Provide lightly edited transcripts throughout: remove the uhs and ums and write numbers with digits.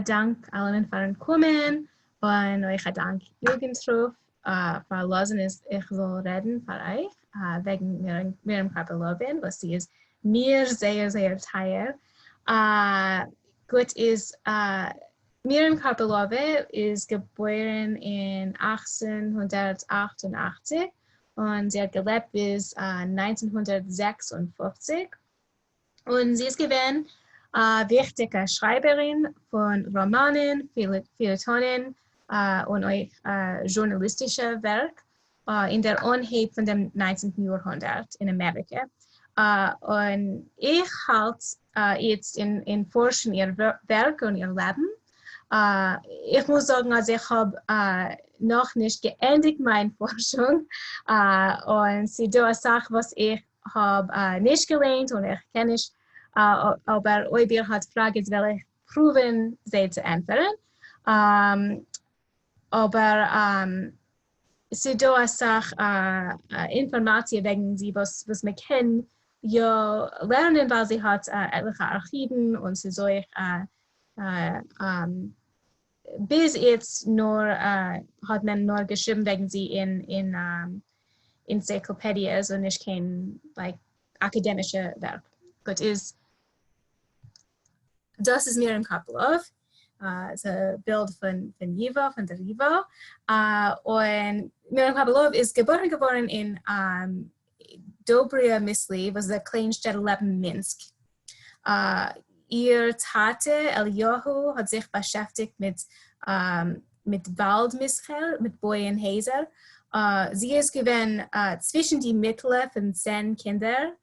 Dank allen für den Kommen und euch Dank Jugendruf. Für Losen ist, ich soll reden für euch wegen Miriam Karpilove, was sie ist mir sehr, sehr teuer. Gut ist, Miriam Karpilove ist geboren in 1888 und sie hat gelebt bis 1956. Und sie ist gewesen wichtige Schreiberin von Romanen, Feuilletonen und auch journalistische Werk in der Anheb von dem 19. Jahrhundert in Amerika. Und ich halte jetzt in Forschen ihr Werk und ihr Leben. Ich muss sagen, also ich habe noch nicht geendet meine Forschung und sie tut eine Sache, was ich habe nicht gelernt und ich kenne nicht, aber ob ihr habt Fragen, will ich probieren, sie zu antworten. Aber sie tut eine Sache, Informationen wegen sie, was man kann, ja lernen, weil sie hat etliche Archiven und sie soll bis jetzt nur hat man nur geschrieben wegen sie in Enzyklopädien und nicht kein akademische Werk. Gut ist, das ist Miriam Karpilove, ist ein Bild von der Riva. Und Miriam Karpilove ist geboren in Dobria Mysli, was der Kleinstadt Leben Minsk. Ihr Tate Eliyahu hat sich beschäftigt mit Waldmischel, mit Bäuerhäuser. Sie ist gewesen zwischen die Mittel von 10 Kindern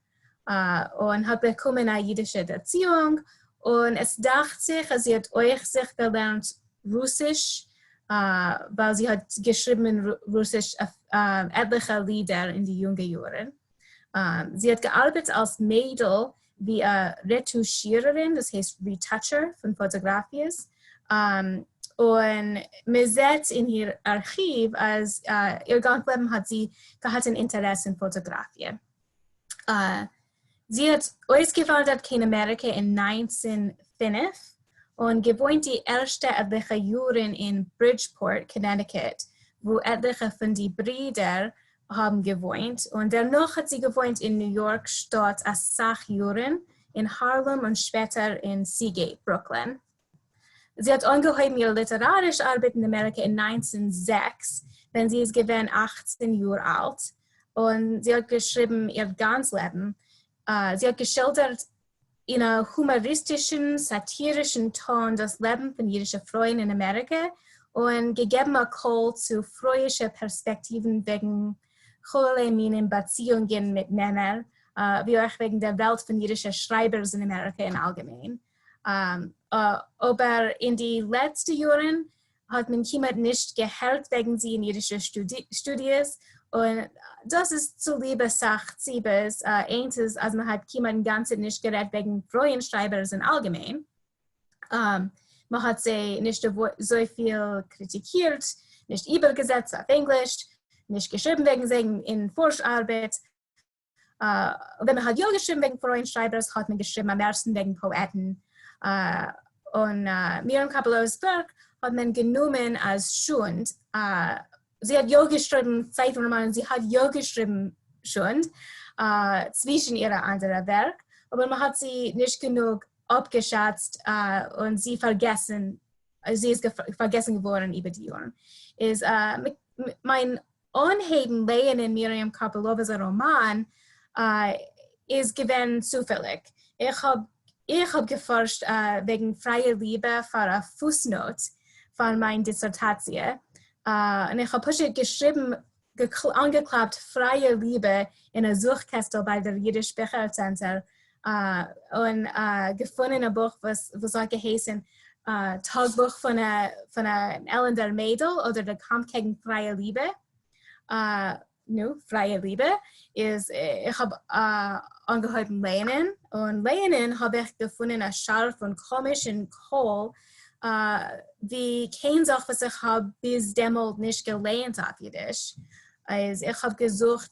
und hat bekommen eine jüdische Erziehung. Und es dachte sich, sie hat euch sich gelernt Russisch, weil sie hat geschrieben Russisch etliche Lieder in die jungen Jahren. Sie hat gearbeitet als Məydel wie Retuschiererin, das heißt Retoucher von Fotografien. Und man sieht in ihr Archiv, als ihr ganzes Leben hat sie gehabt ein Interesse in Fotografie. Sie hat ausgewandert in Amerika in 1905 und gewohnt die ersten etliche Jahre in Bridgeport, Connecticut, wo etliche von den Brüdern haben gewohnt. Und danach hat sie gewohnt in New York Stadt als 6 Jahre, in Harlem und später in Seagate, Brooklyn. Sie hat angehoben ihre literarische Arbeit in Amerika in 1906, wenn sie ist gewesen 18 Jahre alt. Und sie hat geschrieben ihr ganzes Leben. Sie hat geschildert in einem humoristischen, satirischen Ton das Leben von jüdischen Frauen in Amerika und gegeben ein Call zu freuischen Perspektiven wegen allerlei Beziehungen mit Männern, wie auch wegen der Welt von jüdischen Schreibers in Amerika im Allgemeinen. Aber in den letzten Jahren hat man jemand nicht gehört wegen sie in jüdischen Studien. Und das ist zuliebe Sache, Ziebes. Eins, also man hat jemanden ganz nicht geredet wegen Frauenschreibers im Allgemeinen. Man hat sie nicht so viel kritikiert, nicht ibergesetzt auf Englisch, nicht geschrieben wegen sie in Forscharbeit. Wenn man hat ja geschrieben wegen Frauenschreibers, hat man geschrieben am ersten wegen Poeten. Und Miriam Karpiloves Werk hat man genommen als Schund. Sie hat ja geschrieben, Zeitroman, sie hat ja geschrieben schon zwischen ihrer anderen Werk, aber man hat sie nicht genug abgeschätzt und sie ist vergessen geworden über die Jahre. Mein Anheben Lehen in Miriam Karpiloves Roman ist gewesen zufällig. Ich hab geforscht wegen freier Liebe für eine Fußnote von meiner Dissertation. Und ich habe geschrieben, angeklappt, freie Liebe in einer Suchkästel bei der Jüdisch Büchercenter und gefunden ein Buch, was hat geheißen Tagebuch von einer Älender Məydel oder der Kampf gegen freie Liebe. Freie Liebe ist, ich habe angehoben Lernen und Lernen habe ich gefunden als scharf und komisch und cool, wie keine Sache, was ich habe bis damals nicht gelernt auf Jiddisch. Also ich habe gesucht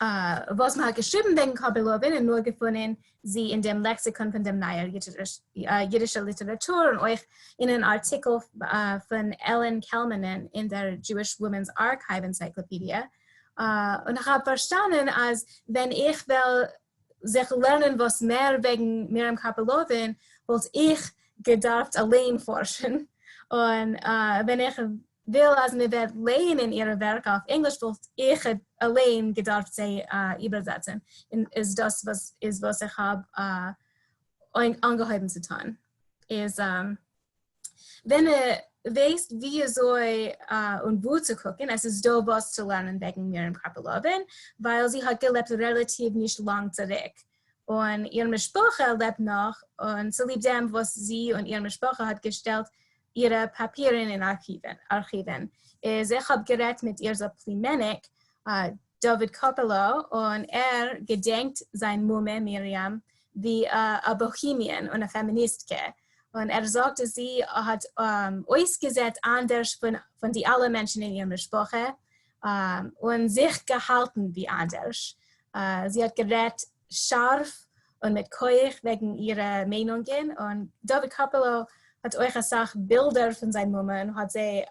was man hat geschrieben wegen Karpilove und nur gefunden, sie in dem Lexikon von dem neuen jüdischer Literatur und euch in einem Artikel von Ellen Kelmanen in der Jewish Women's Archive Encyclopedia. Und ich habe verstanden, als wenn ich will sich lernen, was mehr wegen Miriam Karpilove, wollte ich gedarft allein forschen. Und wenn ich will, als mir wird lesen in ihrer Werk auf Englisch, wollte ich allein gedarft sie übersetzen. Und ist das, was ich habe angehoben zu tun. Ist, wenn weißt, wie soll und wo zu gucken, es ist da was zu lernen wegen Miriam Karpilove, weil sie hat gelebt relativ nicht lang zurück. Und ihre Sprache lebt noch und zu dem, was sie und ihre Sprache hat gestellt, ihre Papiere in Archiven. Ich habe geredet mit ihr Plimenik, David Karpilove, und gedenkt seine Mumme Miriam wie eine Bohemian und eine Feministke. Und sagte, sie hat ausgesetzt anders von die alle Menschen in ihrer Sprache und sich gehalten wie anders. Sie hat geredet scharf und mit Keuch wegen ihrer Meinungen. Und David Karpilove hat euch gesagt, Bilder von seinen Mumme und hat sie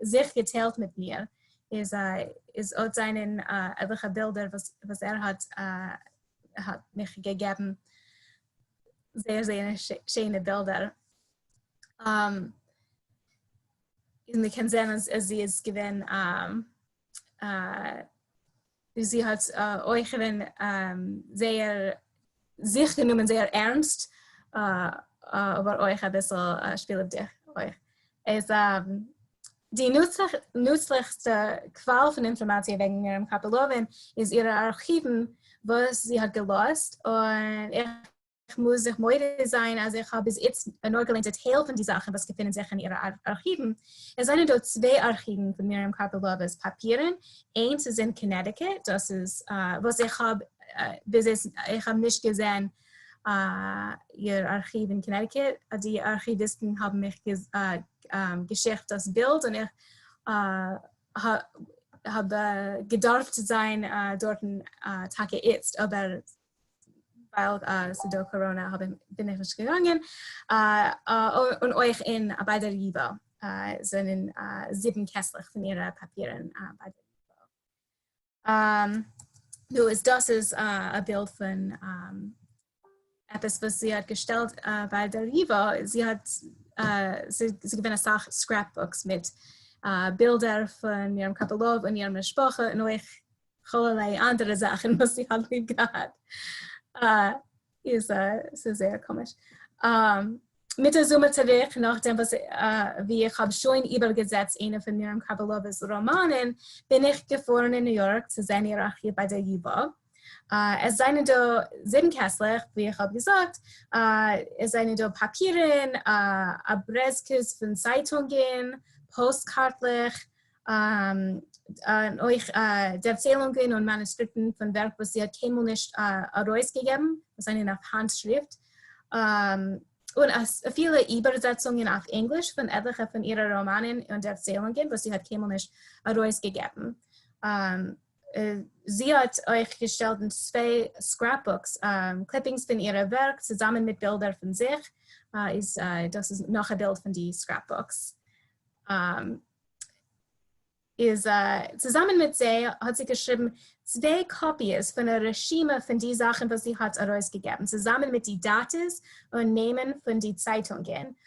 sich geteilt mit mir. Ist auch seinen etliche Bilder, was hat mich gegeben. Sehr, sehr schöne Bilder. Wir können sehen, dass sie es gewinnt. Sie hat euch sehr sich genommen, sehr ernst, aber euch ein bisschen spielt durch euch. Die nützlichste Quelle von Informationen wegen Miriam Karpilove ist ihre Archiven, was sie hat gelost. Und ich muss sich müde sein, also ich habe bis jetzt nur gelernt, Teil von den Sachen, was befinden sich in ihren Archiven. Es sind dort 2 Archiven von Miriam Karpiloves Papieren. Eins ist in Connecticut, das ist, was ich habe, ich habe nicht gesehen, ihr Archiv in Connecticut. Die Archivisten haben mich geschickt das Bild und ich habe gedarft sein dort Tage jetzt, aber weil durch Corona bin ich nicht gegangen und euch bei der Riva sind 7 Kästlich von ihren Papieren bei der Riva. Das ist ein Bild von etwas, was sie hat gestellt bei der Riva. Sie gewinnen auch Scrapbooks mit Bilder von Miriam Karpilove und ihrer Sprache und euch allerlei andere Sachen, was sie hat lieb gehabt. Ist sehr komisch. Mit der Summe zurück, nachdem wie ich habe schon ibergesetzt, eine von Miriam Karpiloves Romanen, bin ich gefahren in New York zu seinem Archiv bei der Riva. Es seien da 7 Kästlich, wie ich habe gesagt. Es seien da Papieren, Abreskes von Zeitungen, Postkartlich, euch Därbcээлungen und Manuskripten von Werk, was sie hat keinmal nicht herausgegeben, das ist eine Handschrift. Und viele Übersetzungen auf Englisch von etlichen von ihren Romanen und Därbcээлungen, was sie hat keinmal nicht herausgegeben. Sie hat euch gestellt in 2 Scrapbooks, Clippings von ihrem Werk zusammen mit Bildern von sich. Das ist noch ein Bild von den Scrapbooks. Zusammen mit sie hat sie geschrieben 2 Copies von der Regime von den Sachen, was sie hat herausgegeben, zusammen mit den Daten und Namen von den Zeitungen.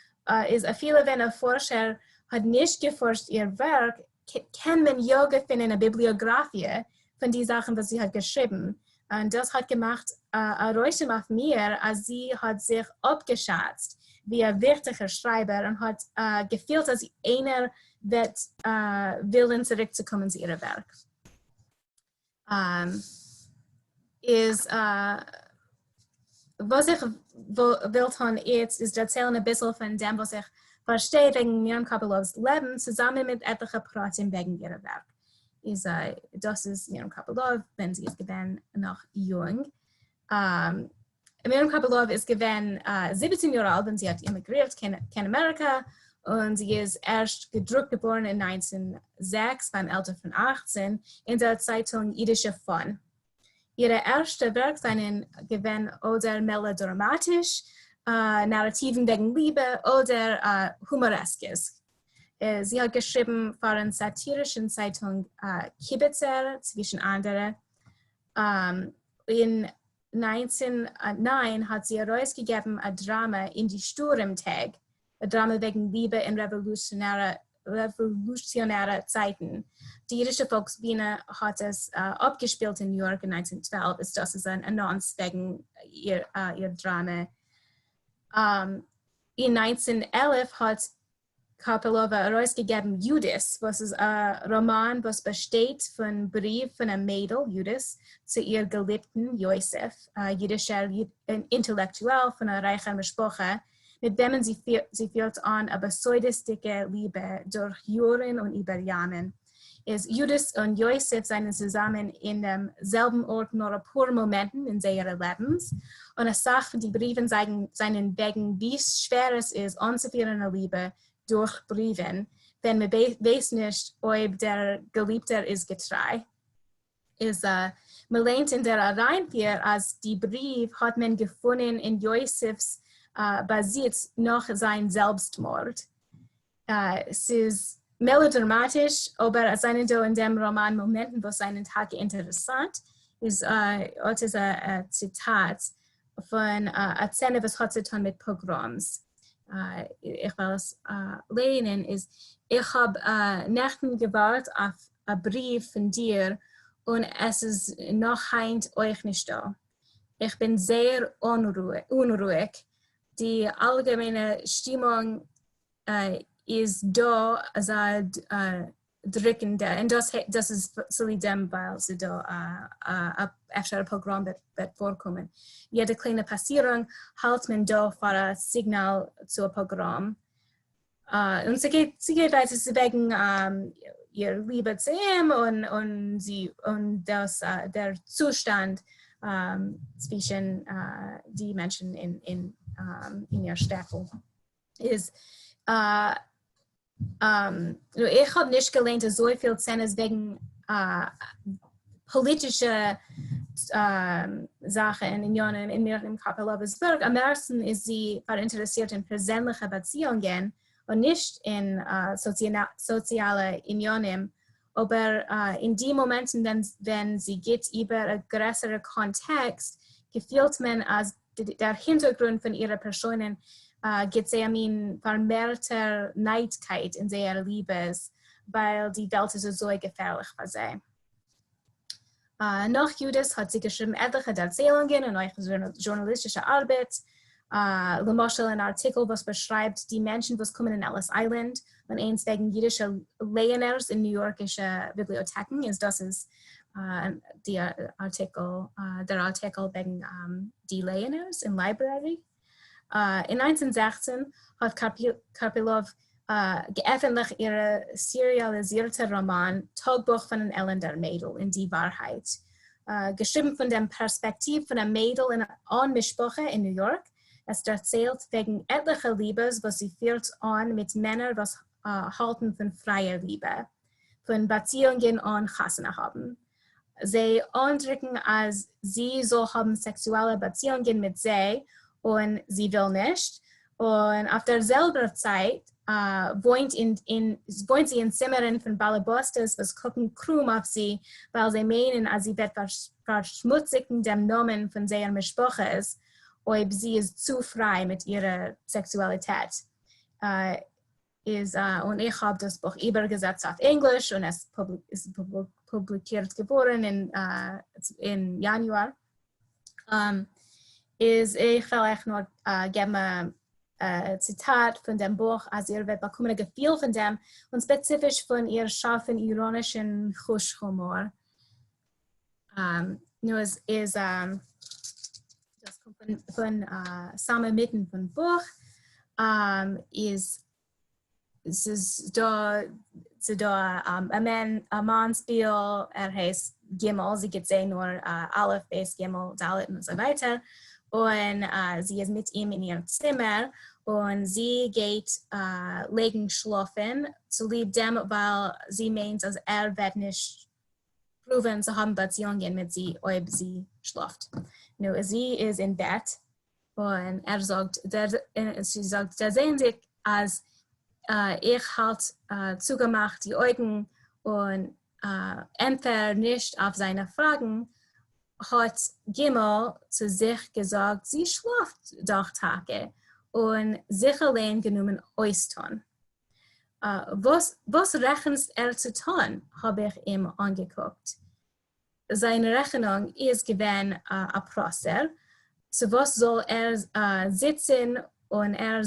Viele, wenn ein Forscher hat nicht geforscht ihr Werk, kann man ja finden eine Bibliografie von den Sachen, was sie hat geschrieben. Und das hat gemacht, Räuschen auf mir, als sie hat sich abgeschätzt wie ein wichtiger Schreiber und hat gefühlt, als einer wird willen zurückzukommen zu ihrem Werk. Was ich will tun jetzt, ist erzählen ein bisschen von dem, was ich verstehe wegen Miriam Karpiloves Leben, zusammen mit etlichen Praten wegen ihrem Werk. Das ist Miriam Karpilove, wenn sie ist noch jung. Miriam Karpilove ist 17 Jahre alt, und sie hat emigriert in Amerika und sie ist erst gedruckt geboren in 1906 beim Alter von 18 in der Zeitung Jüdische Fun. Ihre erste Werk seien gewesen oder melodramatisch, Narrativen wegen Liebe oder humoreskes. Sie hat geschrieben für eine satirische Zeitung Kibitzer, zwischen anderen. In 1909 hat sie herausgegeben ein Drama in die Sturmtag, ein Drama wegen Liebe in revolutionäre Zeiten. Die irische Volksbühne hat es abgespielt in New York in 1912. Das ist ein Annonce wegen ihr Drama. In 1911 hat Karpilove herausgegeben Judas, was ist ein Roman, was besteht von Brief von einer Mädel, Judas, zu ihr Geliebten Josef, jüdischer Intellektuell von einer reichen Sprache, mit dem sie führt an eine besäudistische Liebe durch Jahre und über Jahre. Judas und Josef seien zusammen in demselben Ort nur ein paar Momenten in ihren Lebens. Und eine Sache von den Briefen seien wegen, wie schwer es ist, anzuführen eine Liebe durch Briefen, wenn man weiß nicht, ob der Geliebte ist getreu. Man lernt in der Reihenfolge, als die Brief hat man gefunden in Josefs Besitz nach seinem Selbstmord. Es ist melodramatisch, aber es sind in dem Roman Momenten, wo seinen Tag interessant ist. Es ist ein Zitat von einer Szene, was hat zu tun mit Pogroms. Ich will es lesen, ich habe Nächten gewartet auf einen Brief von dir und es ist noch heint euch nicht da. Ich bin sehr unruhig. Die allgemeine Stimmung ist da, also drückend. Und das ist so wie dem, weil sie da öfter ein Programm wird vorkommen. Jede kleine Passierung hält man da für ein Signal zu einem Programm. Und sie geht weiter wegen ihr Liebe zu ihm und der Zustand zwischen die Menschen in ihrer Städte ist. Ich habe nicht gelernt, so viele Szenen wegen politischer Sachen in Miriam Karpiloves Werk. Am meisten ist sie interessiert in persönliche Beziehungen und nicht in soziale Unionen. Aber in den Momenten, wenn sie geht über einen größeren Kontext, gefühlt man, als der Hintergrund von ihrer Personen gibt es eine vermehrte Neidkeit in ihrer Liebe, weil die Welt ist so gefährlich für sie. Nach Judas hat sie geschrieben etliche Därcäylongen und eine journalistische Arbeit. Zum Beispiel ein Artikel, was beschreibt die Menschen, die kommen in Ellis Island und eins wegen jüdischer Leoners in New Yorkische Bibliotheken. Das ist der Artikel wegen die Leoners in Library. In 1916 hat Karpilove geöffentlich ihre serialisierte Roman Tagebuch von einer Älteren Mädel in die Wahrheit. Geschrieben von der Perspektive von einer Mädel in einer Mischproche in New York. Es erzählt wegen etlicher Liebes, was sie führt an mit Männern, was halten von freier Liebe, von Beziehungen und Chassene haben. Sie andrücken, als sie so haben sexuelle Beziehungen mit sie und sie will nicht. Und auf derselben Zeit wohnt sie in Zimmern von Ballabostas, was gucken krumm auf sie, weil sie meinen, als sie wird verschmutzigt in dem Namen von seiner Mischproche ist, ob sie ist zu frei mit ihrer Sexualität. Und ich habe das Buch Ibergesetzt auf Englisch und es ist publiziert geworden in Januar. Ich will euch nur geben Zitat von dem Buch, als ihr wird bekommen ein Gefühl von dem und spezifisch von ihr scharfen, ironischen Huschhumor. Nur es ist das kommt von Samen mitten vom Buch. Es ist da ein Mannsspiel, heißt Gimel, sie geht sehen nur Aleph, Beis, Gimel, Dalet und so weiter. Und sie ist mit ihm in ihrem Zimmer und sie geht legen schlafen, zu lieb dem, weil sie meint, dass wird nicht proven zu haben Beziehungen mit sie, ob sie schläft. Nu, sie ist in Bett und sagt, sie sagt, da sehen Sie, als ich halt zugemacht die Augen und entweder nicht auf seine Fragen, hat Gimel zu sich gesagt, sie schläft doch Tage und sich allein genommen äußern. Was rechnest zu tun, habe ich ihm angeguckt. Seine Rechnung ist gewesen ein Prosser. Zu was soll sitzen und er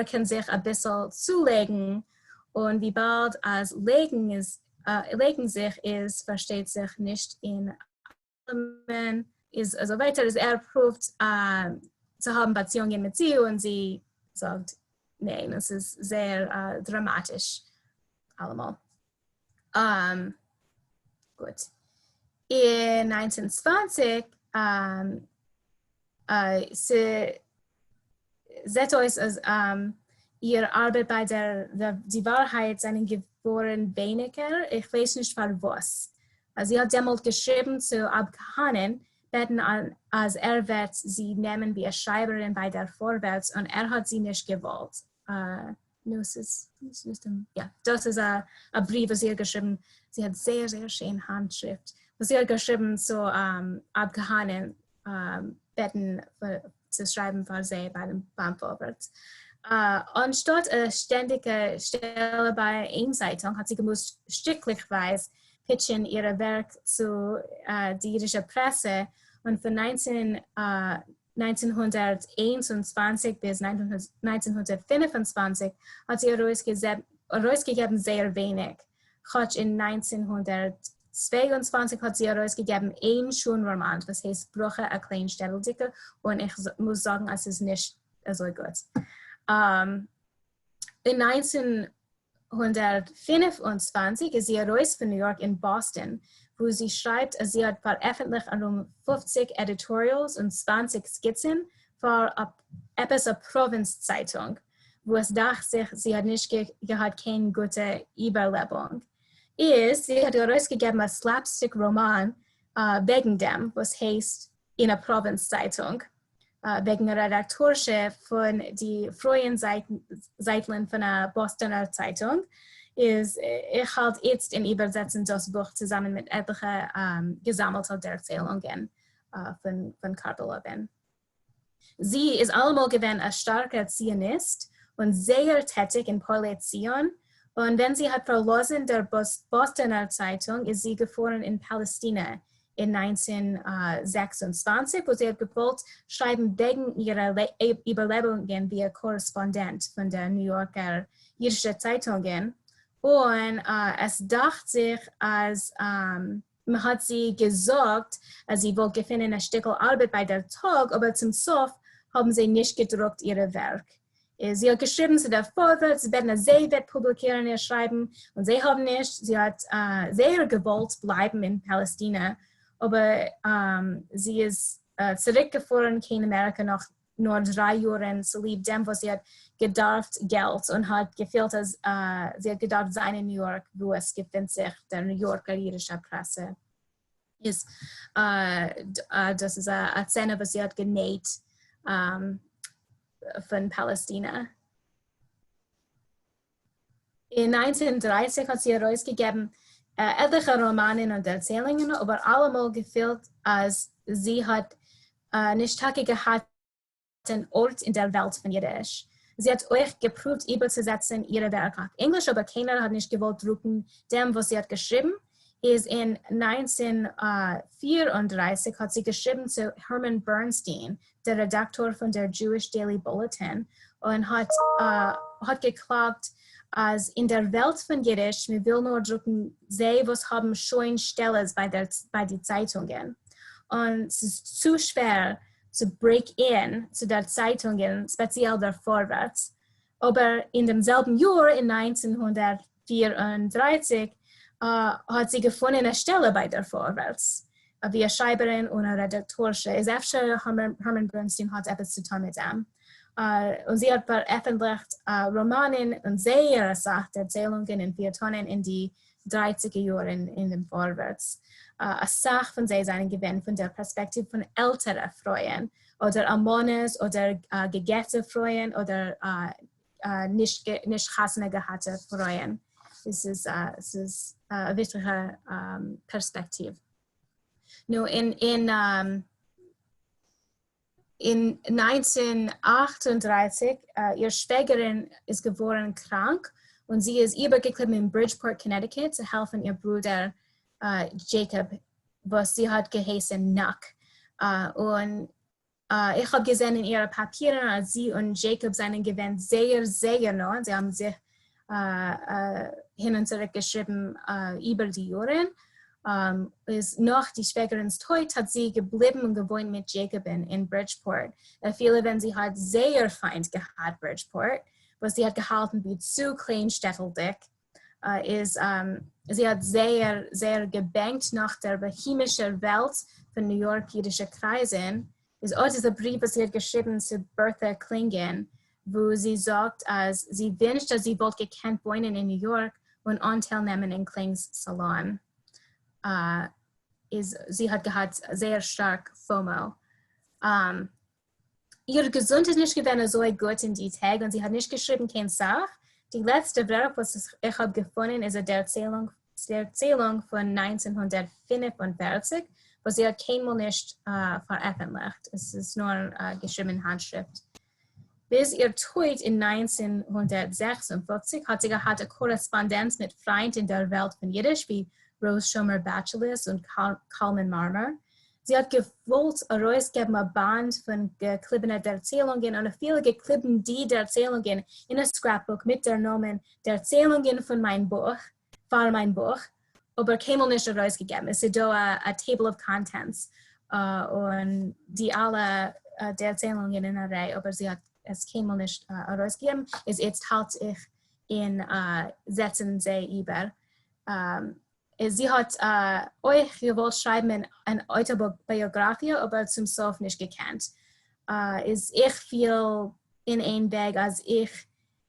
kann sich ein bisschen zulegen und wie bald als legen sich ist, versteht sich nicht in allem, ist also weiter, ist prüft zu haben Beziehungen mit sie und sie sagt, nee, das ist sehr dramatisch allemal. Gut. In 1920 seht euch als ihr Arbeit bei die Wahrheit seinen geboren weniger, ich weiß nicht für was. Sie hat damals geschrieben zu Abgehanen, beten als wird sie nehmen wie eine Schreiberin bei der Łעrvelts und hat sie nicht gewollt. Das ist ein Brief, was sie geschrieben. Sie hat sehr, sehr schöne Handschrift. Was sie hat geschrieben zu Abgehanen, beten zu schreiben für sie beim Łעrvelts. Anstatt eine ständige Stelle bei Einzeitung hat sie gemusst stücklichweise pitchen ihre Werk zu der jüdischen Presse und von 1921 bis 1925 hat sie herausgegeben sehr wenig. In 1922 hat sie herausgegeben ein Schulroman, was heißt Brüche, ein Kleinstädteldicker, und ich muss sagen, es ist nicht so gut. In 1925 ist sie raus von New York in Boston, wo sie schreibt, sie hat veröffentlicht 50 Editorials und 20 Skizzen für etwas eine Provinzzeitung, wo es dachte, sie hat nicht gehabt keine gute Überlebung. Sie hat herausgegeben einen Slapstick-Roman wegen dem, was heißt in einer Provinzzeitung. Wegen der Redaktorchef von die frühen Seiten von der Bostoner Zeitung ich halt jetzt in Ibersetzen das Buch zusammen mit etlichen gesammelten Därcəylongen von Karpilove. Sie ist allemal gewesen ein starker Zionist und sehr tätig in Polition. Und wenn sie hat verlassen der Bostoner Zeitung, ist sie gefahren in Palästina in 1926, wo sie hat gewollt schreiben wegen ihrer Überlebungen wie Korrespondent von der New Yorker jüdischen Zeitungen. Und es dachte sich, als man hat sie gesagt, sie wollte gefunden ein Stück Arbeit bei der Tag, aber zum Sof haben sie nicht gedruckt ihre Werk. Sie hat geschrieben zu der Łעrvelts, sie werden sie wird publizieren, ihr Schreiben, und sie haben nicht. Sie hat sehr gewollt bleiben in Palästina, aber sie ist zurückgefahren in Amerika nach nur 3 Jahren, so lieb dem, was sie hat gedarft Geld und hat gefühlt, dass sie hat gedarft sein in New York, wo es befindet sich der New Yorker jüdische Presse. Das ist eine Szene, was sie hat genäht von Palästina. In 1930 hat sie herausgegeben etliche Romanen und Erzählungen, aber allemal gefühlt, als sie hat nicht Tage gehabt, den Ort in der Welt von Jiddisch. Sie hat euch geprüft, überzusetzen ihre Werke auf Englisch, aber keiner hat nicht gewollt drucken. Dem, was sie hat geschrieben, ist in 1934 hat sie geschrieben zu Herman Bernstein, der Redaktor von der Jewish Daily Bulletin, und hat geklagt, als in der Welt von Jiddisch, wir will nur drucken, sie, was haben schon Stelles bei den Zeitungen. Und es ist zu schwer, zu break-in zu der Zeitungen, speziell der Łעrvelts. Aber in demselben Jahr, in 1934, hat sie gefunden eine Stelle bei der Łעrvelts, wie eine Schreiberin und eine Redaktorin. Es ist Herman Bernstein hat etwas zu tun mit dem. Und sie hat veröffentlicht Romanen und sehr Sachen, Erzählungen in 4 Tonnen in die 30er Jahren in den Łערవärtס. Eine Sache von sie seinen Gewinn von der Perspektive von älteren Frauen oder Ammones oder gegette Frauen oder nicht gassene gehatte Frauen. Es ist eine wichtige Perspektive. Nun, in 1938, ihre Schwägerin ist geworden krank und sie ist übergekommen in Bridgeport, Connecticut, zu helfen ihr Bruder Jacob, was sie hat geheißen Nuck. Und ich habe gesehen in ihren Papieren, als sie und Jacob seinen Gewinn sehr, sehr nah. Sie haben sich hin und zurück geschrieben über die Jahre. Ist nach die Schwägerins Tod hat sie geblieben und gewohnt mit Jacob in Bridgeport. Viele, wenn sie hat sehr Feind gehabt, Bridgeport, was sie hat gehalten wie zu kleinstädteldick, sie hat sehr, sehr gebankt nach der bohemischen Welt von New York jüdische Kreisen. Ist auch dieser Brief, was sie hat geschrieben zu Bertha Klingen, wo sie sagt, als sie wünscht, dass sie wollte gekannt wohnen in New York und Anteil nehmen in Klings Salon. Sie hat gehabt sehr stark FOMO. Ihre Gesundheit nicht gewesen so gut in die Tage und sie hat nicht geschrieben, keine Sache. Die letzte Werk, was ich habe gefunden, ist eine Därzäylung von 1945, was sie hat keinmal nicht veröffentlicht. Es ist nur geschrieben in Handschrift. Bis ihr Tod in 1956 hat sie gehabt eine Korrespondenz mit Freunden in der Welt von Jiddisch, wie Rose Schomer Bachelis und Kalman Marmer. Sie hat gewollt herausgeben eine Band von geklippenen Därtzäylungen und viele geklippen die Därtzäylungen in ein Scrapbook mit der Namen Därtzäylungen von mein Buch, aber keinmal nicht herausgegeben. Es ist da eine Table of Contents und die alle Därtzäylungen in einer Reihe, aber sie hat es keinmal nicht herausgegeben. Jetzt halte ich in Setzen sie über. Sie hat euch gewollt schreiben eine Autobiografie, aber zum Schluss nicht gekannt. Ich fiel in einen Weg, als ich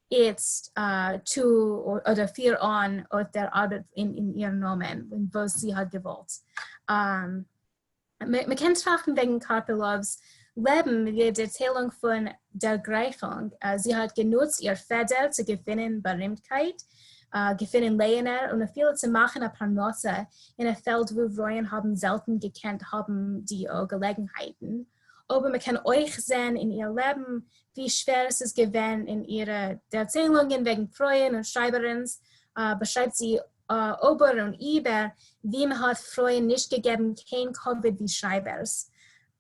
jetzt 2 oder 4 an auf der Arbeit in ihrem Namen, was sie hat gewollt. Man kann trachten wegen Karpiloves Leben wie die Erzählung von der Greichung. Sie hat genutzt, ihr Feder zu gewinnen Berühmtheit, gewinnen Leiner und viel zu machen ein paar Nutzer in einem Feld, wo Frauen haben selten gekannt haben die Gelegenheiten. Aber man kann euch sehen in ihr Leben, wie schwer es ist gewesen in ihre Erzählungen wegen Frauen und Schreiberins, beschreibt sie Ober und Iber, wie man hat Frauen nicht gegeben, kein Covid wie Schreibers.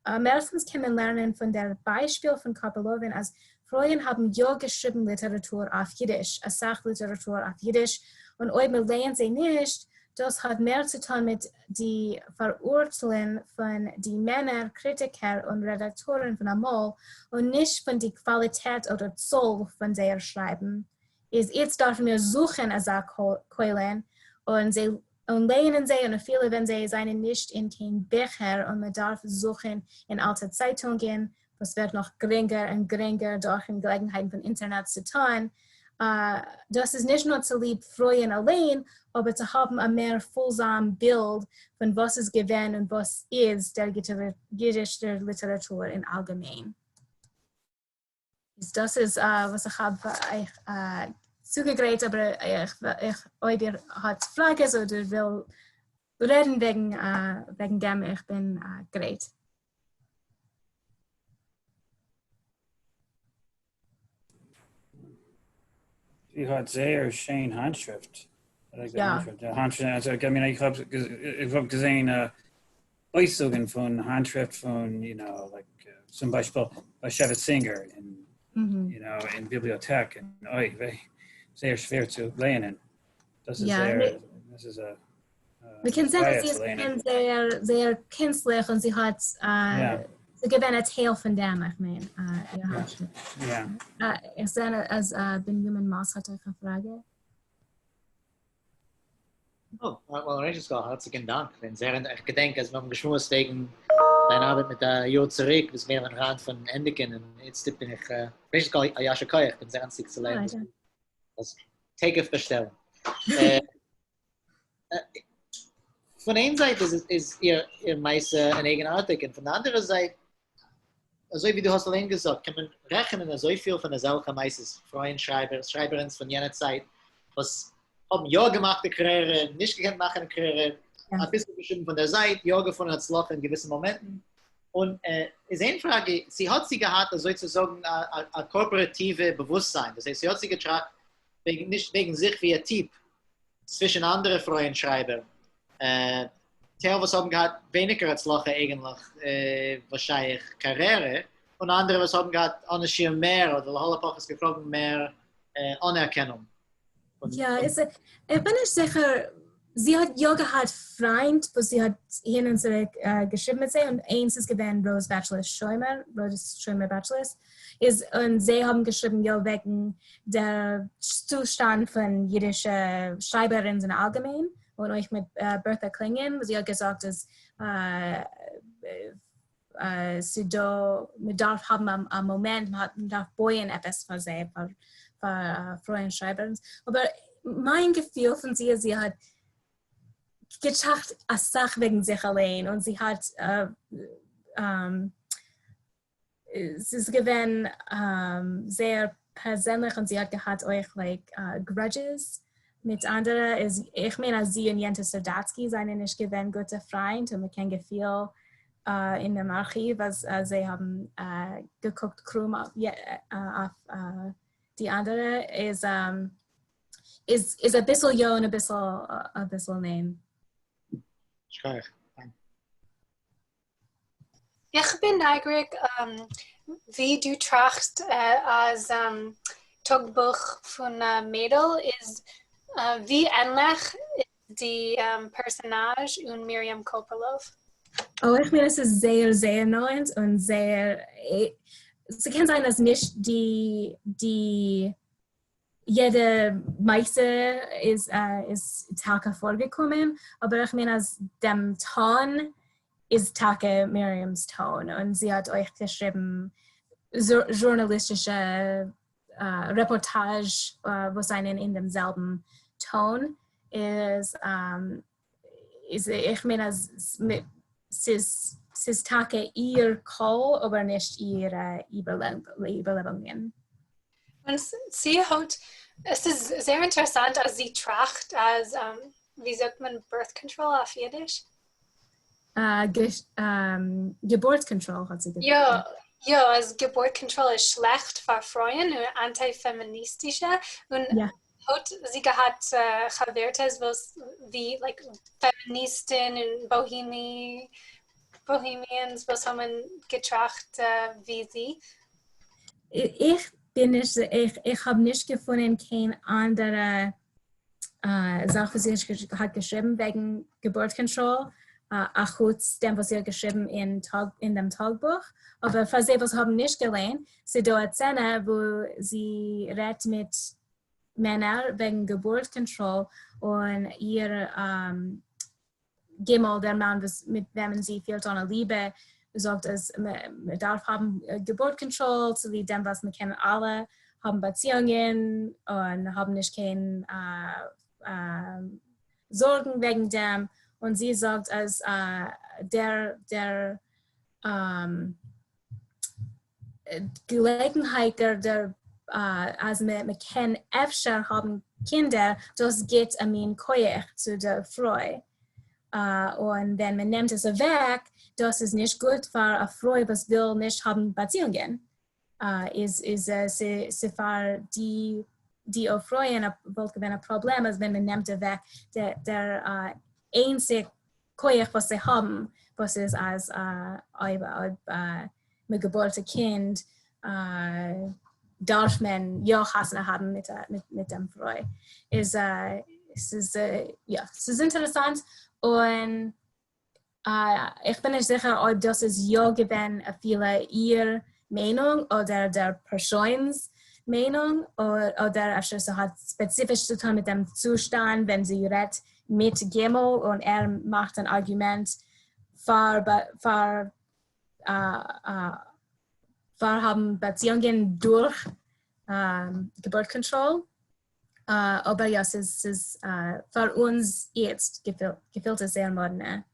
Meistens kann man lernen von der Beispiel von Karpilove, als Frauen haben ja geschrieben Literatur auf Jiddisch, eine Sachliteratur auf Jiddisch, und ob man lernt sie nicht, das hat mehr zu tun mit die Verurteilen von den Männern, Kritiker und Redaktoren von Amol und nicht von der Qualität oder Zoll von der Schreiben. Jetzt dürfen wir suchen, als Keulen, und lernen sie, und viele, wenn sie seien nicht in kein Bücher, und man darf suchen in alte Zeitungen, was wird noch geringer und geringer durch die Gelegenheit von Internet zu tun. Das ist nicht nur zu lieb Frauen allein, aber zu haben ein mehr vollsames Bild von was es gewesen und was ist der jiddische Literatur in allgemein. Das ist, was ich habe euch zugegräht, aber euch hat Fragen oder will reden wegen dem, ich bin great. Sie hat sehr schön Handschrift. Ja. Handschrift, also, ich meine, ich habe gesehen, Äußerungen von Handschrift von, like, zum Beispiel bei Singer in Bibliothek. Und, sehr schwer zu lernen. Das ist sehr, das ist wir können sehen, dass sie ist sehr künstlich und sie hat sie gewinnt ein Teil von dem, ich meine. Ich sehe, als Benjamin Maas hat euch eine Frage. Herzlichen Dank. Ich denke, als wir haben geschmust wegen deiner Arbeit mit der Jo zurück, bis mehr am Rand von Endiken. Und jetzt bin ich, ich bin sehr anstig zu lernen. Das Take-off bestellen. von einer Seite ist ihr meiste eine eigenartig und von der anderen Seite, also wie du hast allein gesagt, kann man rechnen so viel von der solchen meistens Schreiberinnen von jener Zeit, was haben ja gemacht Karriere, nicht gemacht Karriere, ein bisschen bestimmt von der Seite, ja gefunden als Loch in gewissen Momenten. Und ist eine Frage, sie gehabt, sozusagen ein korporative Bewusstsein. Das heißt, sie hat sie getragen, nicht wegen sich wie ein Typ zwischen anderen Frauenschreiber. Was haben gehabt, weniger als Loch eigentlich wahrscheinlich Karriere. Und andere, was haben gehabt, anders mehr oder Holocaust gefragt, mehr Anerkennung. Ja, ich bin nicht sicher. Sie hat ja gehabt Freund, wo sie hat hin und zurück geschrieben mit sie und eins ist gewesen Rose Schäumer Bachelors und sie haben geschrieben ja wegen der Zustand von jüdischen Schreiberinnen allgemein und euch mit Bertha Klingen, wo sie hat gesagt, dass sie da man darf haben am Moment, man darf boyen etwas für sie, für Frauen Schreiberinnen. Aber mein Gefühl von sie hat gedacht, als Sache wegen sich allein und sie hat es ist gewesen sehr persönlich und sie hat gehabt euch grudges mit anderen. Ich meine, sie und Jente Serdatsky seien nicht gewesen gute Freund und man kann Gefühl in dem Archiv, was sie haben geguckt, krumm auf die andere ist ein bisschen ja und ein bisschen nein. Ich bin neugierig, wie du tracht als Tagebuch von Mኣይdel ist, wie ähnlich ist die Personage und Miriam Karpilove? Oh, ich meine, es ist sehr, sehr neu und sehr, es kann sein, dass nicht jede Meise ist Tage vorgekommen, aber ich meine, aus dem Ton ist Tage Miriams Ton und sie hat euch geschrieben journalistische Reportage, was einen in demselben Ton ist. Ich meine, es ist Tage ihr Call, aber nicht ihre Überlebungen. Und sie hat, es ist sehr interessant, als sie tracht als, wie sagt man, Birth Control auf Jiddisch? Geburtskontrolle hat sie gesagt. Ja, als Geburtskontrolle ist schlecht für Frauen und antifeministische. Und hat sie gehabt Łערસps, was wie Feministen und Bohemians, was haben getracht wie sie? Ich habe nicht gefunden, keine andere Sache, sie hat geschrieben wegen Geburtskontrolle, auch dem, was sie hat geschrieben in dem Tagebuch. Aber falls sie was haben nicht gelernt, sie da eine Szene, wo sie redet mit Männern wegen Geburtskontrolle und ihr Gimmel, der Mann, mit dem sie viel an Liebe sagt, dass man darf haben Geburtskontrolle, so wie dem, was wir kennen alle, haben Beziehungen und haben nicht keine Sorgen wegen dem. Und sie sagt, als der Gelegenheit, also wir können öfter haben Kinder, das geht Koyach zu der Frau. Und wenn man nimmt es weg, das ist nicht gut für eine Frau, was will nicht haben Beziehungen. Sie für die Frauen ein Problem ist, wenn man nimmt es weg, der einzige Koyach, was sie haben, was ist als mit geborenen Kind, darf man ja Hasen haben mit dem Frau. Es ist interessant. Und ich bin nicht sicher, ob das ist ja gewesen viele ihre Meinung oder der Persons Meinung oder so hat spezifisch zu tun mit dem Zustand, wenn sie redet mit Gimmel und macht ein Argument für haben Beziehungen durch Geburtskontrolle. Aber ja, es ist für uns jetzt gefällt es sehr modern.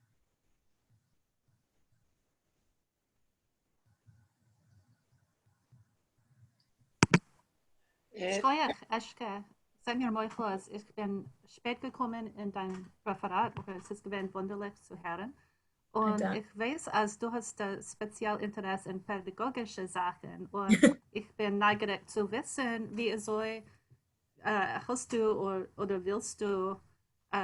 Scheuer, Aschke, sag mir mal was, ich bin spät gekommen in dein Referat, aber es ist gewesen wunderlich zu hören. Und ich weiß, als du hast Spezialinteresse in pädagogische Sachen und ich bin neugierig zu wissen, wie soll, hast du oder willst du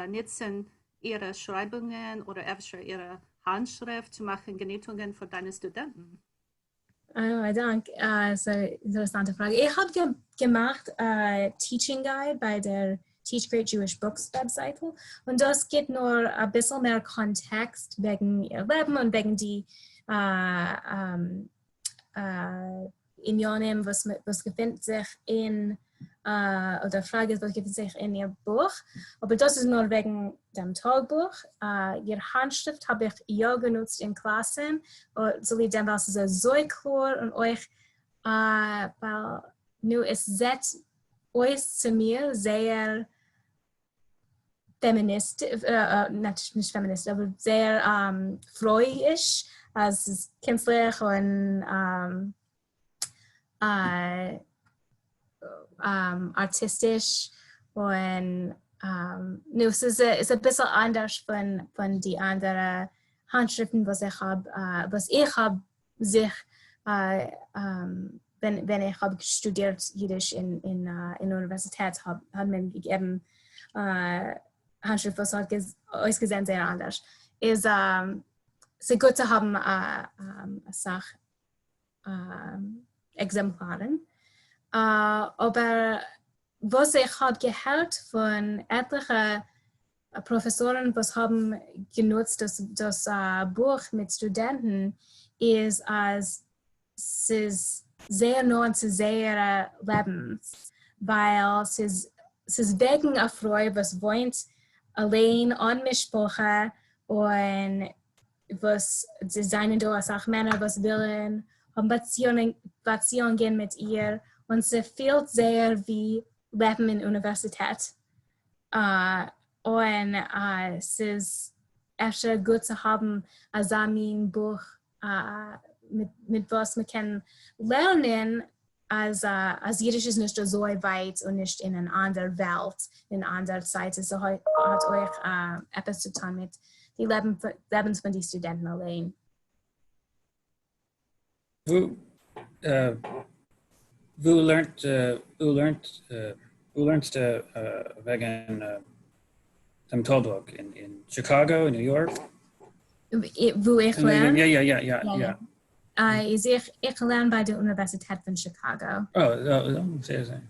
nutzen, ihre Schreibungen oder ihre Handschrift zu machen, Genehmigungen für deine Studenten? Danke. Das ist eine interessante Frage. Ich habe gemacht Teaching Guide bei der Teach Great Jewish Books Webseite und das gibt nur ein bisschen mehr Kontext wegen ihr Leben und wegen die Unionen, was befindet sich in oder Frage ist, was befindet sich in ihr Buch. Aber das ist nur wegen dem Tagebuch. Ihr Handschrift habe ich ja genutzt in Klassen, so wie dem, was ist so klar und euch, weil nu es setzt euch zu mir sehr feministisch, nicht feministisch, aber sehr freudig, also es ist künstlich und artistisch und es ist ein bisschen anders von die anderen Handschriften, was ich habe sich wenn ich habe studiert Jiddisch in der Universität, hat man gegeben Handschrift, was hat ausgesehen sehr anders. Es ist gut zu haben Exemplaren. Aber was ich habe gehört von etlichen Professoren, was haben genutzt das Buch mit Studenten, ist, als es ist sehr nah zu sehr Lebens, weil es ist wegen der Freude, was wohnt allein an Mischproche und was sie seien da als auch Männer, was wollen, haben Beziehungen mit ihr und sie fühlt sehr wie Leben in der Universität. Und es ist echt gut zu haben, als ein Buch mit was man kann lernen, als Jiddisch ist nicht so weit und nicht in einer anderen Welt, in einer anderen Zeit. Es hat euch etwas zu tun mit dem Leben von den Studenten allein. Wo lernst du wegen dem Talbuch in Chicago, in New York? Wo ich lerne? Ja. Ich lerne bei der Universität von Chicago. Oh, sehr.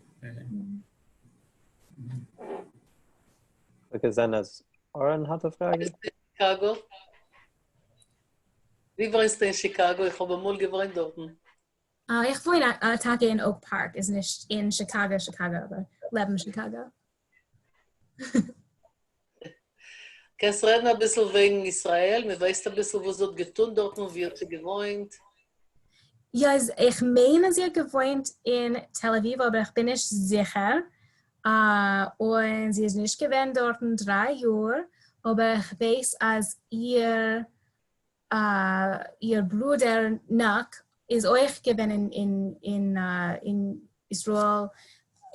Okay, Sanders. Oren hat eine Frage. Chicago. Wie warst du in Chicago? Ich habe mal gewohnt dort. Ich wohne Tage in Oak Park, ist nicht in Chicago, aber lebe in Chicago. Kannst du reden ein bisschen wegen Israel? Mir weißt ein bisschen, was dort getan dort und wie hat sie gewohnt? Ja, ich meine, sie hat gewohnt in Tel Aviv, aber ich bin nicht sicher. Und sie ist nicht gewohnt dort 3 Jahre, aber ich weiß, als ihr Bruder Nack ist euch gewohnt in Israel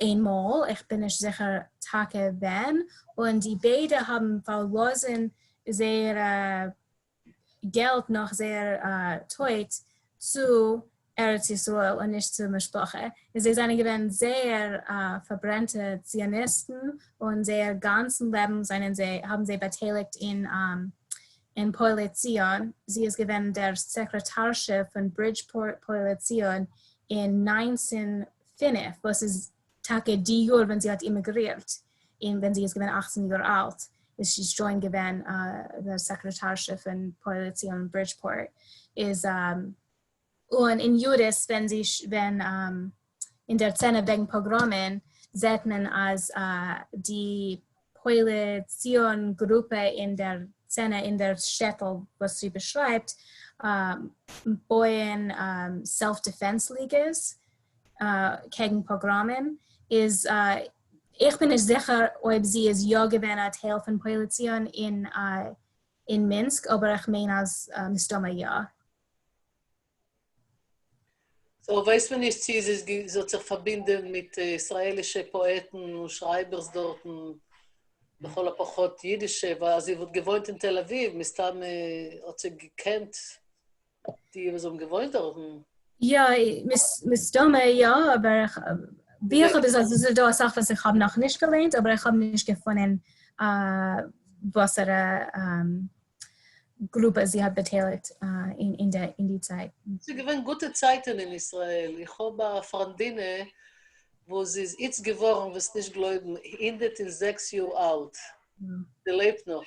einmal. Ich bin nicht sicher, Tage wann. Und die beiden haben verloren sehr Geld noch sehr teuer zu Israel und nicht zur Mischproche. Sie sind gewesen sehr verbrannte Zionisten und sehr ganzen Leben haben sie beteiligt in Polition. Sie ist gewesen der Sekretarchef von Bridgeport Polition in 1905, was ist Tage die Jahr, wenn sie hat emigriert. Wenn sie ist gewesen 18 Jahre alt, ist sie schon gewesen der Sekretarchef von Polition Bridgeport. Und in Judas, wenn in der Szene wegen Pogromen, sieht man als die Polition-Gruppe in der Szene, in der Städte, was sie beschreibt, bauen Self-Defense-Ligas gegen Pogromen, ist ich bin nicht sicher, ob sie es ja gewähnt Teil von Polizien in Minsk, aber ich meine als Stimme ja. So, weiß man nicht, sie so sich verbinden mit israelischen Poeten und Schreibers dort, בכל הפחות יידיש, ואז היא gewohnt in Tel Aviv, מסתם hat sie gekannt, die so gewohnt dort. Ja, Stimme ja, aber wir haben es also da Sache, was ich habe noch nicht gelernt, aber ich habe nicht gefunden, was Gruppe sie hat beteiligt in die Zeit. Sie gewinnen gute Zeiten in Israel. Ich habe Freundinnen, wo sie ist jetzt geworden, was nicht glauben, hindert in 6 Jahren alt. Sie lebt noch.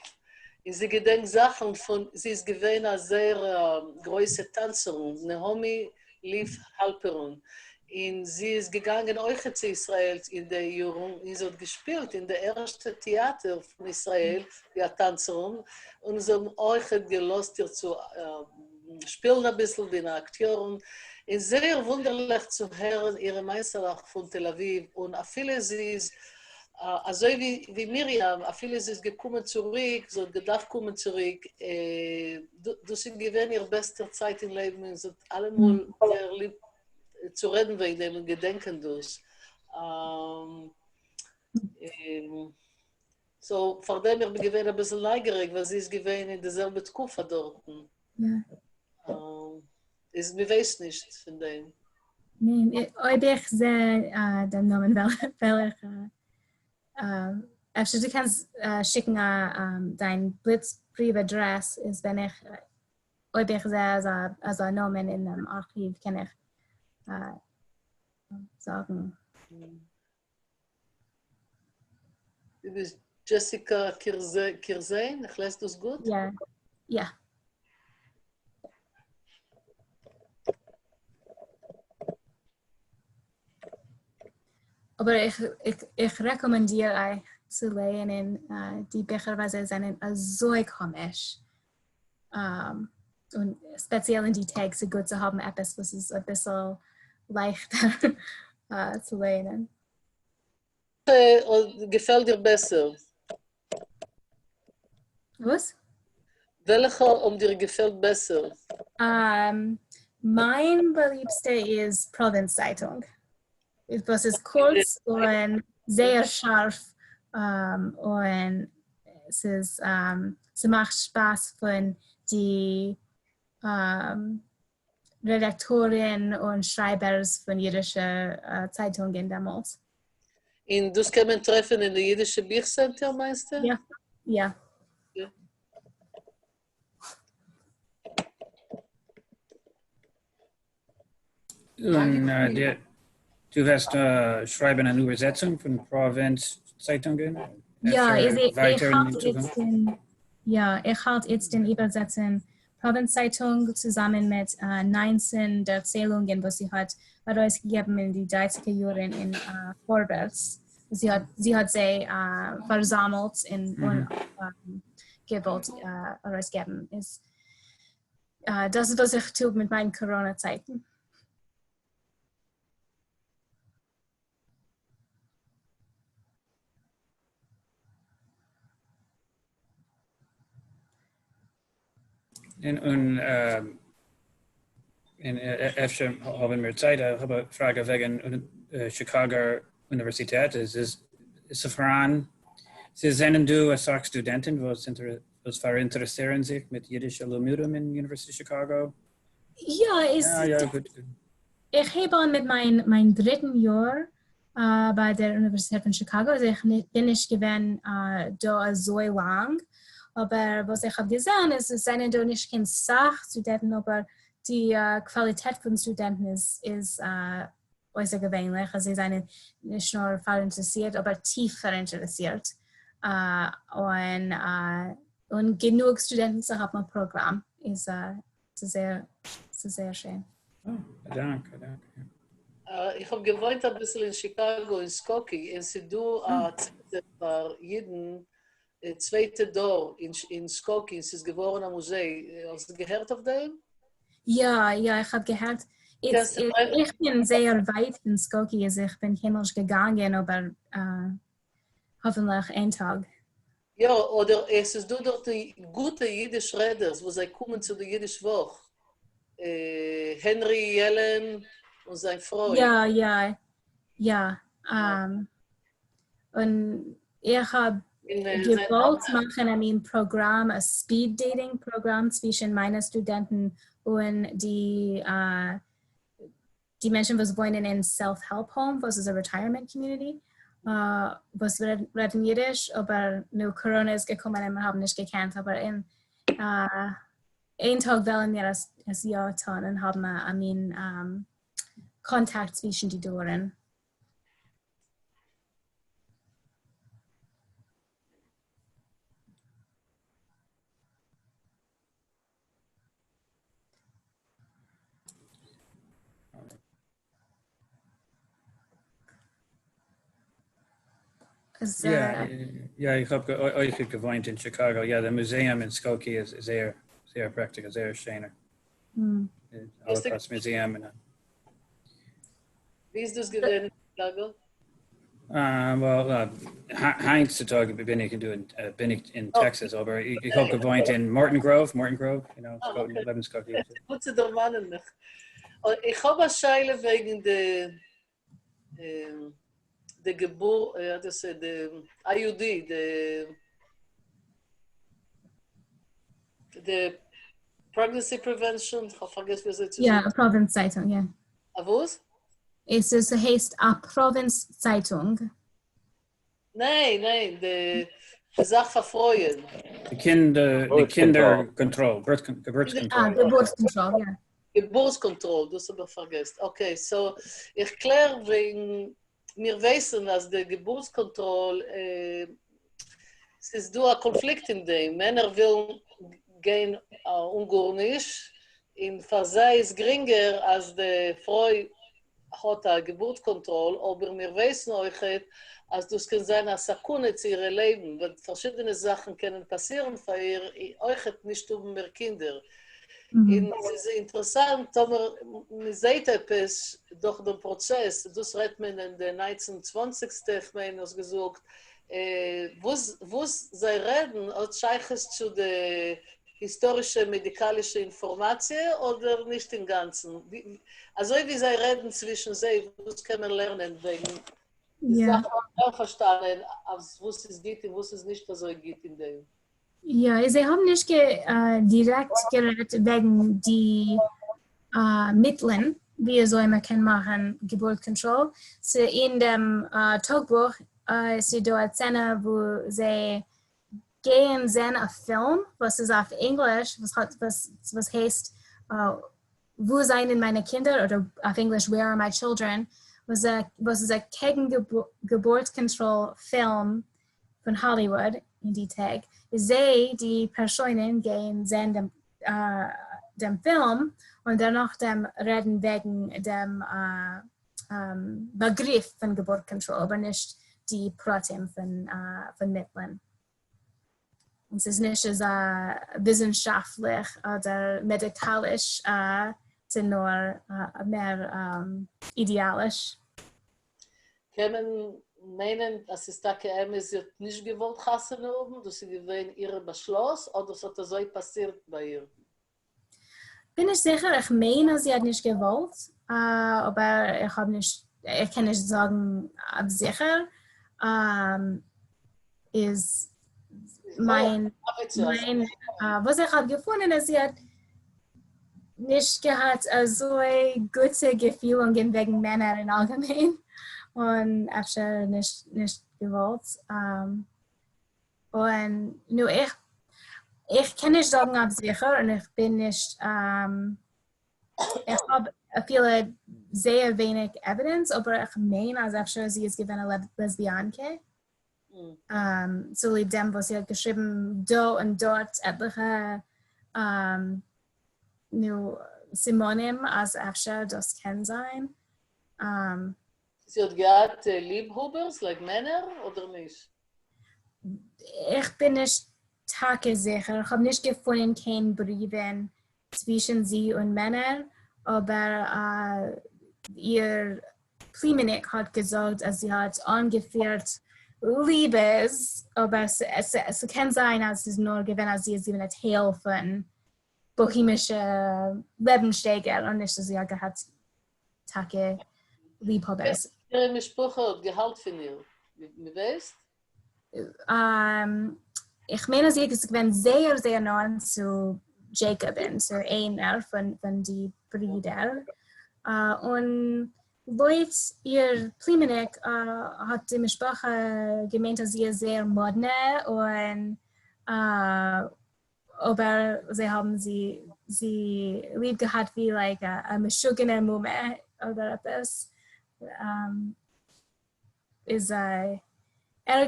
Und sie gedenkt Sachen von, sie ist gewesen eine sehr große Tänzerin, Naomi lief Halperin. Und sie ist gegangen auch zu Israel in der Jahren, und sie hat gespielt in der ersten Theater von Israel, die Tänzerin, und sie haben auch gelost, ihr zu spielen ein bisschen, wie eine Akteurin. Es ist sehr wunderlich zu hören, ihre Meisterlach von Tel Aviv. Und viele sie ist, also wie Miriam, viele sie ist gekommen zurück, so gedacht kommen zurück. Du sie gewähnt ihre beste Zeit im Leben, und sie hat allemal sehr lieb zu reden wegen dem und gedenken durch. So, vor dem ich bin gewähnt ein bisschen neugierig, weil sie ist gewähnt in derselben Tkufa dort. Ja. Wir weiß nicht von dem. Nee, ob ich sehe den Namen, welcher du kannst schicken dein Blitzbriefadress, ist wenn ich, ob ich sehe als ein Namen in dem Archiv, kann ich sagen. Du bist Jessica קירזײן, ich lese das gut? Ja, ja. Aber ich rekommendiere euch zu lesen, die Bücher sind so komisch. Und speziell in die Texte gut zu haben, etwas, was ist ein bisschen leichter zu lesen. Gefällt dir besser? Was? Welcher dir gefällt besser? Mein beliebster ist Provinzzeitung. Es ist kurz und sehr scharf und es macht Spaß von die Redaktoren und Schreibers von jüdischen Zeitungen damals. Und das kann man treffen in der jüdischen Buchcenter, meinst du? Ja, ja. Und du hast schreiben eine Übersetzung von Provinzzeitungen? Ja, ich halte jetzt den Ibersetzen Provinzzeitung zusammen mit 19 Därcኣይlongen, was sie hat herausgegeben in die 30er Jahren in န့ärwärts. Sie hat sie versammelt und gewollt herausgeben. Das ist, was ich tue mit meinen Corona-Zeiten. Und efter haben wir Zeit, ich habe eine Frage wegen Chicago Universität. Es voran, Sie sind du als Studenten, was interessieren sich mit jüdischer Lehre in University of Chicago? Ja, gut. Ich habe mit meinem 3. Jahr bei der Universität von Chicago, also ich bin nicht gewesen da so lang. Aber was ich habe gesehen, ist, es sind da nicht keine Studenten, aber die Qualität von Studenten ist äußerst gewöhnlich. Also sie sind nicht nur voll interessiert, aber tiefer interessiert. Und genug Studenten zu haben im Programm ist sehr schön. Oh, danke. Ich habe gewohnt ein bisschen in Chicago, in Skokie, und sie do für jeden zweite Door in Skokie, es ist geworden ein Museum. Hast du gehört auf dem? Ja, ich habe gehört. Ich bin sehr weit in Skokie, also ich bin hemels gegangen, aber hoffentlich ein Tag. Ja, oder es ist durch die gute jüdische Reders, wo sie kommen zu der jüdischen Woche. Henry Yellen und sein Freund. Ja. Und ich habe gewollt machen ein Programm, ein Speed-Dating-Programm zwischen meinen Studenten und die Menschen, die wohnen in Self-Help-Home, was ist eine Retirement-Community, was reden Jiddisch, aber nur Corona ist gekommen und wir haben nicht gekannt, aber einen Tag wollen wir das Jahr tun und haben einen Kontakt zwischen die Doren. Ja, ich habe euch gewohnt in Chicago. Ja, das Museum in Skokie ist sehr praktisch, sehr schön. Holocaust-Museum. Wie ist das gewesen in Chicago? Well, Heinz zu Tag bin ich in Texas, aber ich habe gewohnt in Morton Grove, you know, Lebensskokie. Gut zu der Mannen noch. Ich habe eine Scheile wegen der Geburt, das ist der IUD, der Pregnancy Prevention, ich habe vergessen, wie es ist. Ja, Provinzzeitung, ja. Was? Es heißt a Provinzzeitung. Nein, die Sache verfreuen. Die Kinderkontrolle, Geburtskontrolle. Geburtskontrolle, ja. Geburtskontrolle, das habe ich vergessen. Okay, so ich kläre wegen, wir wissen, dass die Geburtskontrolle, es ist ein Konflikt in dem. Männer will gehen ungornisch, in Versei ist geringer als die Frau hat eine Geburtskontrolle, aber wir wissen euch, als das kann sein, als Sakune zu ihrem Leben, weil verschiedene Sachen können passieren für ihr, euch nicht um mehr Kinder. Und es ist interessant, aber man sieht etwas durch den Prozess, das redet man in den 1920. Ich meine, das gesagt, wo sie reden, als Scheiches zu der historische medikalische Information oder nicht im Ganzen? Also wie sie reden zwischen sich, das kann man lernen, wegen die Sachen auch verstanden, wo es geht und wo es nicht so geht in dem. Ja, sie haben nicht direkt geredet wegen die Mitteln, wie so immer kann machen, Geburtskontrolle. So in dem Tagebuch sie dort Szene, wo sie gehen sehen einen Film, was ist auf Englisch, was heißt, wo seien meine Kinder, oder auf Englisch, where are my children, was ist ein Geburtskontroll-Film von Hollywood in die Tag. Sie, die Personen, gehen sehen dem Film und danach dem reden wegen dem Begriff von Geburtskontrolle, aber nicht die Protein von Mitteln. Es ist nicht so wissenschaftlich oder medikalisch, sondern nur mehr idealisch. Kann man meinen, dass es da sie nicht gewollt hassen haben, dass sie gewähnt ihr Beschluss oder dass das so passiert bei ihr? Bin ich sicher, ich meine, sie hat nicht gewollt, aber ich kann nicht sagen, sicher. Ist was ich habe gefunden, ist, sie hat nicht gehabt so gute Gefühle wegen Männer in allgemein und einfach nicht gewollt. Und nur ich kann nicht sagen, ob sicher, und ich bin nicht, ich habe viele sehr wenig Evidenz, aber ich meine, als einfach sie ist eine Lesbianke. So lieb dem, was sie hat geschrieben, da und dort etliche Synonym als Afsha, das kann sein. Sie hat gehabt Liebhabers, like Männer, oder nicht? Ich bin nicht sicher. Ich habe nicht gefunden, kein Briefen zwischen sie und Männern, aber ihr Pleminik hat gesagt, dass sie hat angeführt Liebes, aber es kann sein, als es nur gewesen, als sie ein Teil von bohemische Lebenssteiger und nicht, dass sie hat Tage Liebhabers. Ihre Mischproche hat Gehalt von ihr. Wie weißt? Ich meine, sie ist sehr, sehr nah zu Jacobin, zu einer von die Brüder. Und Leute, ihr Plimenik hat die Mischproche gemeint, dass sie sehr modern und aber sie haben sie lieb gehabt wie like a Meshuggene Mumme oder etwas. Ist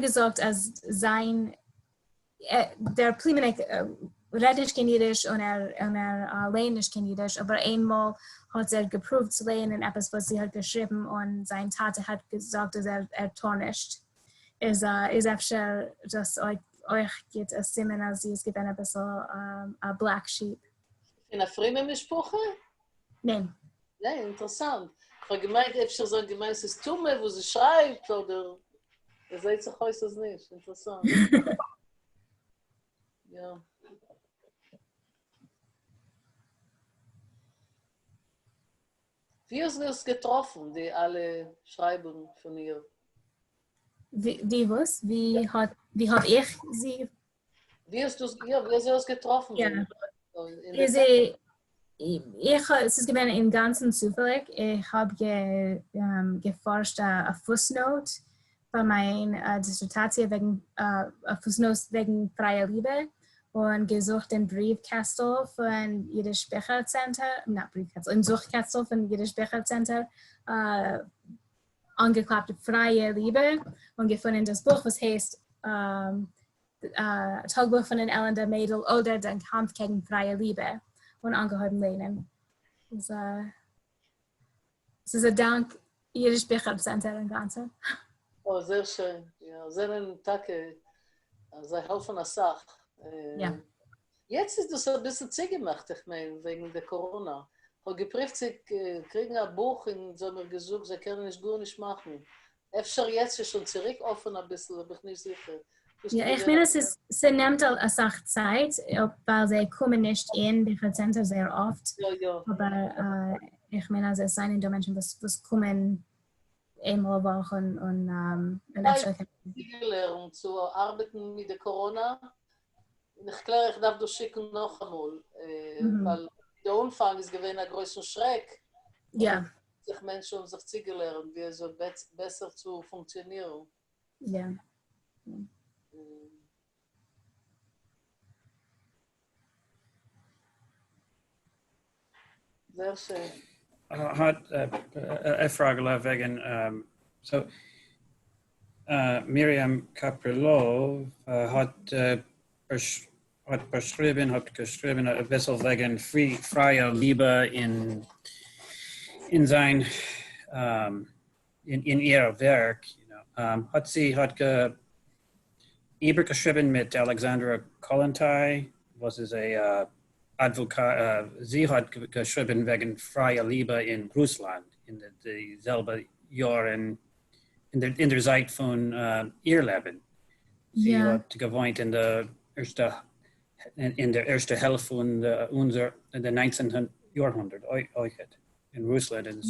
gesagt, als sein der Plimenik redet nicht kein Jiddisch und lernt nicht kein Jiddisch, aber einmal hat geprüft zu lernen in etwas, was sie hat geschrieben und sein Tate hat gesagt, dass tarnischt. Ist öfter, dass euch geht es Simen, als sie es gibt ein bisschen a black sheep. In einer fremden Mischproche? Nein. Nein, interessant. Ich habe gemeint, es ist Tumme, wo sie schreibt, oder... Ihr seht sich heute das nicht. Interessant. Ja. Wie hast du es getroffen, die alle Schreiben von ihr? Wie was? Wie hab ich sie? Wie hast du es getroffen? Ja. Es ist gewesen im Ganzen zufällig. Ich habe geforscht eine Fußnote für meine Dissertation wegen Fußnote wegen freier Liebe und gesucht den Briefkasten von Jiddisch Büchercenter, nicht Briefkasten, im Suchkasten von Jiddisch Büchercenter angeklappt freie Liebe und gefunden das Buch, was heißt Tagebuch von den Älender Mädel oder den Kampf gegen freie Liebe und angehoben lehnen. Es ist ein Dank Jiddisch Büchercenter im Ganzen. Oh, sehr schön. Ja, sehr ein Tag, sehr helfen der Sache. Ja. Jetzt ist das ein bisschen zugemacht, ich meine, wegen der Corona. Ich habe geprüft, sie kriegen ein Buch und sie haben gesagt, sie können nicht gut nicht machen. Efter jetzt ist schon zurück offen ein bisschen, aber ich bin nicht sicher. Ja, ich meine, sie nimmt eine Sache Zeit, weil sie kommen nicht in die Center sehr oft. Ja. Aber ich meine, es sind die Menschen, was kommen einmal Woche und gelernt zu arbeiten mit der Corona. Ich glaube, ich darf das schicken noch einmal, weil der Umfang ist gewesen ein größer Schreck. Ja. Sich Menschen sich zu lernen, wie es besser zu funktionieren. Ja. Sehr schön. Hat eine Frage wegen Miriam Karpilove hat geschrieben ein bisschen wegen freier Liebe in sein in ihr Werk. Hat sie übergeschrieben mit Alexandra Kollontai, was ist ein Advokat, sie hat geschrieben wegen freier Liebe in Russland in dieselbe Jahr in der Zeit von ihr Leben. Sie hat gewohnt in der ersten Hälfte von der 19. Jahrhundert in Russland und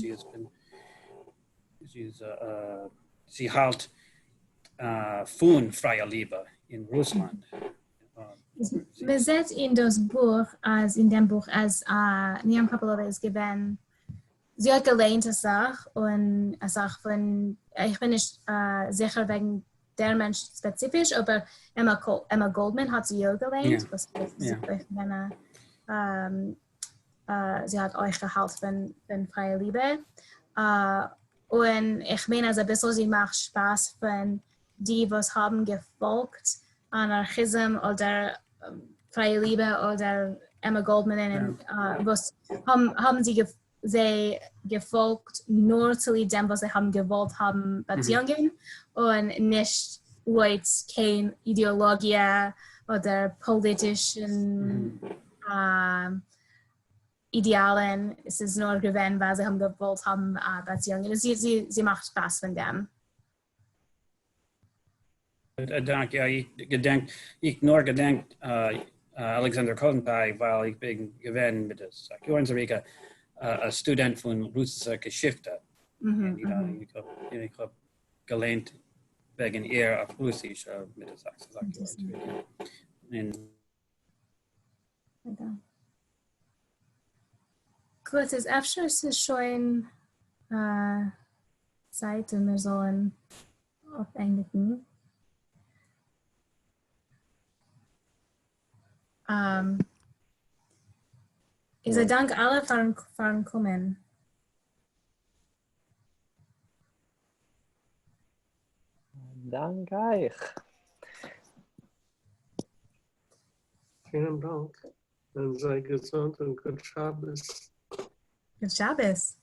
sie halt von freier Liebe in Russland. Wir sehen in dem Buch, als Miriam Karpilove ist gewesen, sie hat gelernt eine Sache und eine Sache von, ich bin nicht sicher wegen der Mensch spezifisch, aber Emma Goldman hat sie auch gelernt, sie hat euch gehalten von freier Liebe. Und ich meine, also ein bisschen, sie macht Spaß von die, was haben gefolgt, Anarchism oder freie Liebe oder Emma Goldman, was haben sie gefolgt nur zu dem, was sie haben gewollt haben beziehen und nicht Leute keine Ideologie oder politischen Idealen. Es ist nur gewesen, weil sie haben gewollt haben beziehen. Sie macht Spaß von dem. Dank, ja, ik nur gedenkt Alexander Kotenpai, weil ich bin gewesen mit das Johannsrika, ein Student von russischer Geschichte. Ich habe gelernt wegen ihr auf Russisch mit das Johannsrika. Gut, es ist schon Zeit und wir sollen aufendigen. Ich sage Dank alle für kommen. Dank euch. Vielen Dank. Dann sei gesund und gut Shabbos. Good Shabbos.